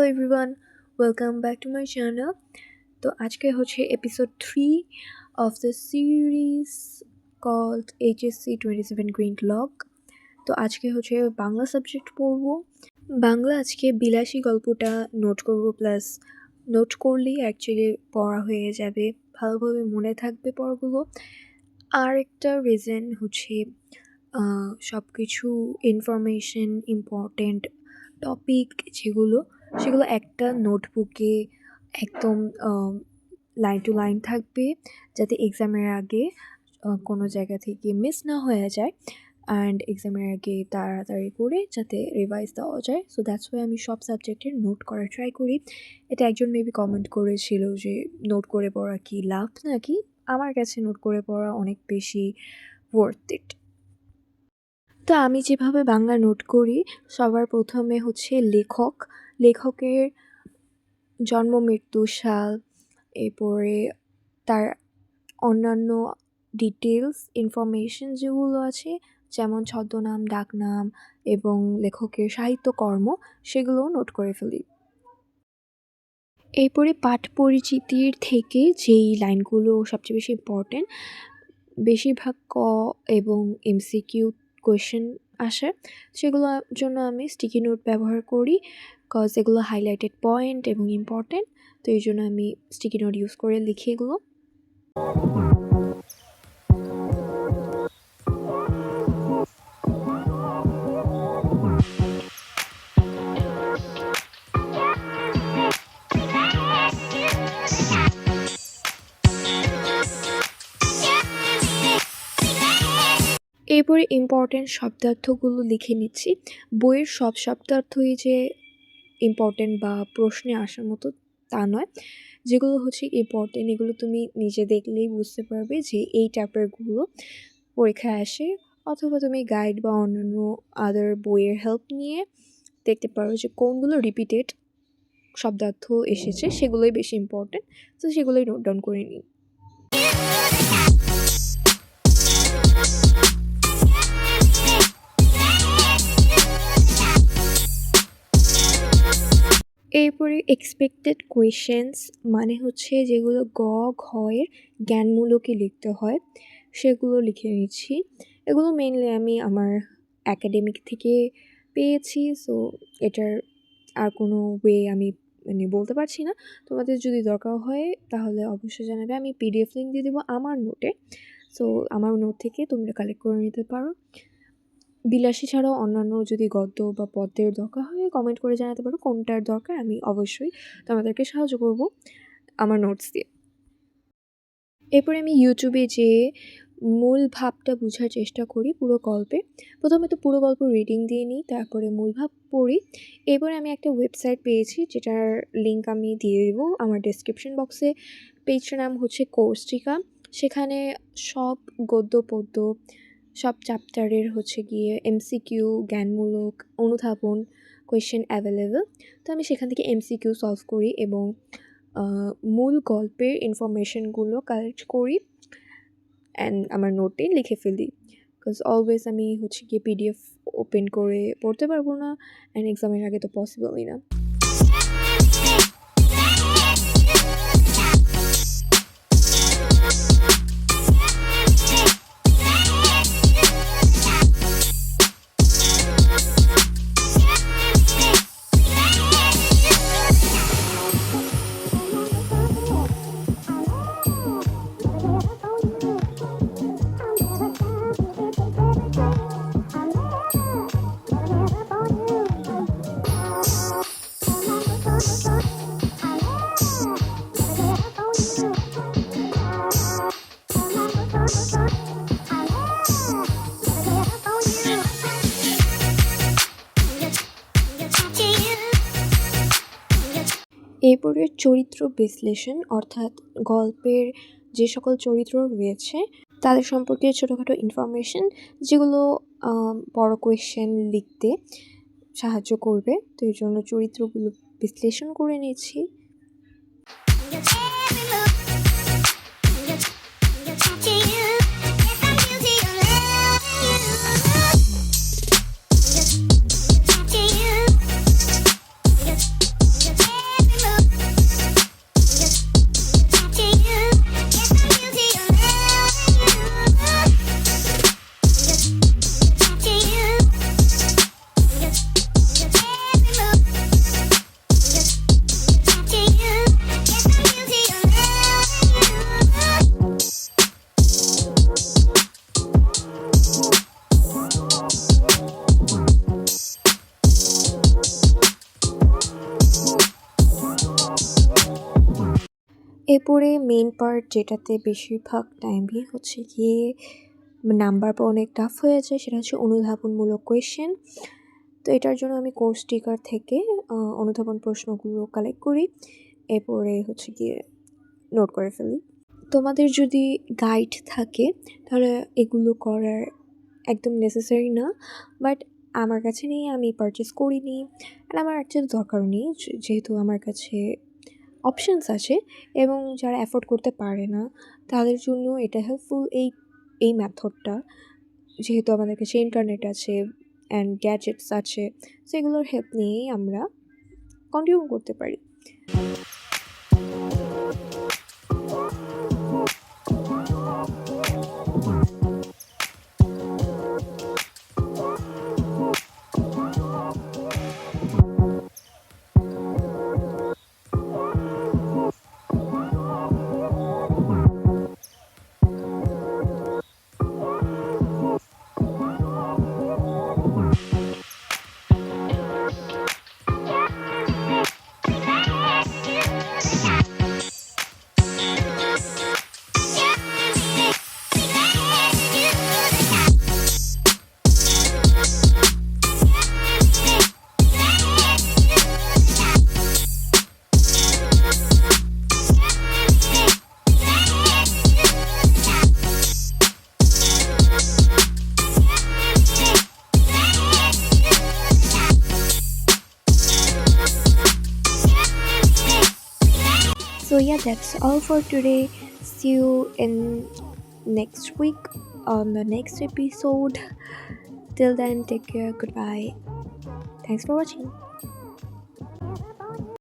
everyone, welcome back to my channel. তো আজকে হচ্ছে episode 3 of the series called HSC 27 Green Clock. তো আজকে হচ্ছে বাংলা সাবজেক্ট পড়ব। বাংলা আজকে বিলাসী গল্পটা নোট করব, প্লাস নোট করলেই অ্যাকচুয়ালি পড়া হয়ে যাবে, ভালোভাবে মনে থাকবে পড়াগুলো। আর একটা রিজন হচ্ছে সব কিছু ইনফরমেশন, ইম্পর্টেন্ট টপিক সেগুলো একটা নোটবুকে একদম লাইন টু লাইন থাকবে, যাতে এক্সামের আগে কোনো জায়গা থেকে মিস না হয়ে যায় অ্যান্ড এক্সামের আগে তাড়াতাড়ি করে যাতে রিভাইজ দেওয়া যায়। সো দ্যাটস ওয়াই আমি সব সাবজেক্টের নোট করার ট্রাই করি। এটা একজন মেবি কমেন্ট করেছিল যে নোট করে পড়া কি লাভ নাকি। আমার কাছে নোট করে পড়া অনেক বেশি ওয়ার্থ ইট। তো আমি যেভাবে বাংলা নোট করি, সবার প্রথমে হচ্ছে লেখকের জন্ম মৃত্যু সাল, এরপরে তার অন্যান্য ডিটেলস ইনফরমেশন যেগুলো আছে, যেমন ছদ্মনাম, ডাকনাম এবং লেখকের সাহিত্যকর্ম, সেগুলোও নোট করে ফেলি। এরপরে পাঠ পরিচিতির থেকে যেই লাইনগুলো সবচেয়ে বেশি ইম্পর্টেন্ট, বেশিরভাগ ক এবং এমসিকিউ কোয়েশ্চেন আসে, সেগুলোর জন্য আমি স্টিকি নোট ব্যবহার করি, কজ এগুলো হাইলাইটেড পয়েন্ট এবং ইম্পর্টেন্ট। তো এই জন্য আমি স্টিকি নোট ইউজ করে লিখি এগুলো। এরপরে ইম্পর্টেন্ট শব্দার্থগুলো লিখে নিচ্ছি। বইয়ের সব শব্দার্থই যে ইম্পর্টেন্ট বা প্রশ্নে আসার মতো তা নয়। যেগুলো হচ্ছে ইম্পর্টেন্ট, এগুলো তুমি নিজে দেখলেই বুঝতে পারবে যে এই টাইপেরগুলো পরীক্ষায় আসে, অথবা তুমি গাইড বা অন্যান্য আদার বইয়ের হেল্প নিয়ে দেখতে পারো যে কোনগুলো রিপিটেড শব্দার্থ এসেছে, সেগুলোই বেশি ইম্পর্টেন্ট। তো সেগুলোই নোট ডাউন করে নিই। এরপরে এক্সপেক্টেড কোয়েশ্চেন্স মানে হচ্ছে যেগুলো ঘয়ের জ্ঞানমূলকে লিখতে হয়, সেগুলো লিখে নিচ্ছি। এগুলো মেইনলি আমি আমার একাডেমিক থেকে পেয়েছি, সো এটার আর কোনো ওয়ে আমি বলতে পারছি না। তোমাদের যদি দরকার হয় তাহলে অবশ্যই জানাবে, আমি পিডিএফ লিঙ্ক দিয়ে দেবো আমার নোটে। সো আমার নোট থেকে তোমরা কালেক্ট করে নিতে পারো। বিলাসী ছাড়াও অন্যান্য যদি গদ্য বা পদ্যের দরকার হয় কমেন্ট করে জানাতে পারো কোনটার দরকার, আমি অবশ্যই তোমাদেরকে সাহায্য করব আমার নোটস দিয়ে। এরপরে আমি ইউটিউবে যেয়ে মূল ভাবটা বোঝার চেষ্টা করি পুরো গল্পে। প্রথমে তো পুরো গল্প রিডিং দিয়ে নিই, তারপরে মূল ভাব পড়ি। এরপরে আমি একটা ওয়েবসাইট পেয়েছি যেটার লিঙ্ক আমি দিয়ে দেবো আমার ডেসক্রিপশন বক্সে। পেজটার নাম হচ্ছে কোর্সটিকা। সেখানে সব গদ্য পদ্য, সব চ্যাপ্টারের হচ্ছে গিয়ে এমসিকিউ, জ্ঞানমূলক, অনুধাবন কোয়েশ্চেন অ্যাভেলেবেল। তো আমি সেখান থেকে এমসিকিউ সলভ করি এবং মূল গল্পের ইনফরমেশনগুলো কালেক্ট করি অ্যান্ড আমার নোটে লিখে ফেলি। বিকজ অলওয়েজ আমি হচ্ছে গিয়ে পিডিএফ ওপেন করে পড়তে পারবো না, অ্যান্ড এক্সামের আগে তো পসিবলই না। এরপরে চরিত্র বিশ্লেষণ, অর্থাৎ গল্পের যে সকল চরিত্র রয়েছে তাদের সম্পর্কে ছোটোখাটো ইনফরমেশন, যেগুলো বড় কোয়েশ্চেন লিখতে সাহায্য করবে। তো এই জন্য চরিত্রগুলো বিশ্লেষণ করে নিয়েছি। এরপরে মেইন পার্ট যেটাতে বেশিরভাগ টাইমই হচ্ছে গিয়ে নাম্বার পাওয়া অনেক টাফ হয়ে যায়, সেটা হচ্ছে অনুধাবনমূলক কোয়েশ্চেন। তো এটার জন্য আমি কোর্স স্টিকার থেকে অনুধাবন প্রশ্নগুলো কালেক্ট করি, এরপরে হচ্ছে গিয়ে নোট করে ফেলি। তোমাদের যদি গাইড থাকে তাহলে এগুলো করার একদম নেসেসারি না, বাট আমার কাছে নেই, আমি পারচেস করিনি, আর আমার অ্যাকচুয়ালি দরকারও নেই, যেহেতু আমার কাছে অপশানস আছে এবং যারা অ্যাফোর্ড করতে পারে না তাদের জন্য এটা হেল্পফুল এই মেথডটা, যেহেতু আমাদের কাছে ইন্টারনেট আছে অ্যান্ড গ্যাজেটস আছে, সেগুলোর হেল্প নিয়েই আমরা কন্টিনিউ করতে পারি। So yeah, that's all for today. See you in next week on the next episode. Till then, take care. Goodbye. Thanks for watching.